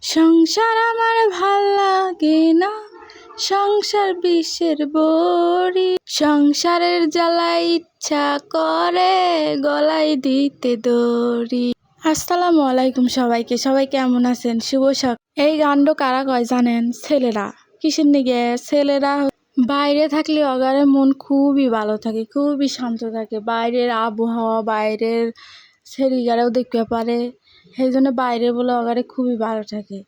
সংসার আমার ভাল লাগে না, সংসার বিষের বড়ি, সংসারের জ্বালায় ইচ্ছা করে গলায় দিতে দড়ি। আসসালামু আলাইকুম সবাইকে, সবাই কেমন আছেন? শুভ সকাল। এই গান্ড কারা কয় জানেন? ছেলেরা। কিসের নিগে? ছেলেরা বাইরে থাকলে অগারে মন খুবই ভালো থাকে, খুবই শান্ত থাকে। বাইরের আবহাওয়া, বাইরের ছেড়িগারেও দেখতে পারে, সেই জন্য বাইরে বলে অগারে খুবই ভালো থাকে।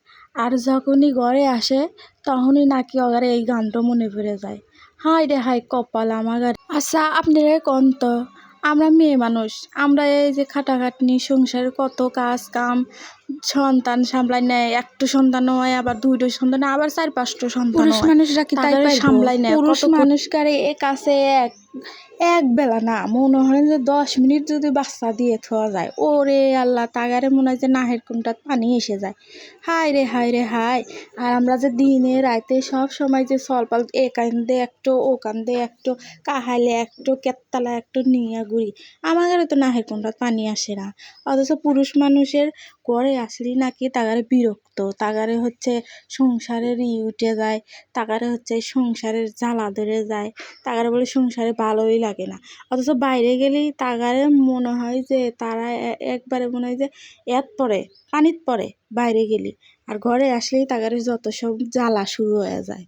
আর যখনই ঘরে আসে তখনই নাকি অগারে এই গানটা মনে পড়ে যায়। হায় রে হায় কপাল আমার। আচ্ছা আপনারা কোন তো, আমরা মেয়ে মানুষ, আমরা এই যে খাটাখাটনি সংসারের কত কাজ কাম, সন্তান সামলাই নেয়, একটা সন্তান হয়, আবার দুইটা সন্তান, আবার 4-5টা সন্তান। পুরুষ মানুষরা কি তাই সামলাই নেয়? পুরুষ মানুষকারে এ কাছে এক বেলা না, মনে হয় যে 10 মিনিট যদি বাচ্চা দিয়ে থোয়া যায়, ওরে আল্লাহ, তাগারে মনে হয় যে নাহের কোনটা পানি এসে যায়। হায় রে হায় রে হায়। আর আমরা যে দিনে রাতে সব সময় যে সলপাল এ কান্দে একটু, ও কান্দে একটু, কাহাইলে একটু, কেত্তালা একটু নিয়ে ঘুরি, আমাদের তো নাহের কোনটা পানি আসে না। অথচ পুরুষ মানুষের ঘরে আসলেই নাকি তাগারে বিরক্ত, তাগারে হচ্ছে সংসারের উঠে যায়, তাগারে হচ্ছে সংসারের জ্বালা ধরে যায়, তাগারে বলে সংসারে ভালোই লাগে না। অথচ বাইরে গেলেই তাগারে মনে হয় যে তারা একবারে মনে হয় যে পরে পানিত পড়ে বাইরে গেলি, আর ঘরে আসলেই তাগারে যত সব জ্বালা শুরু হয়ে যায়।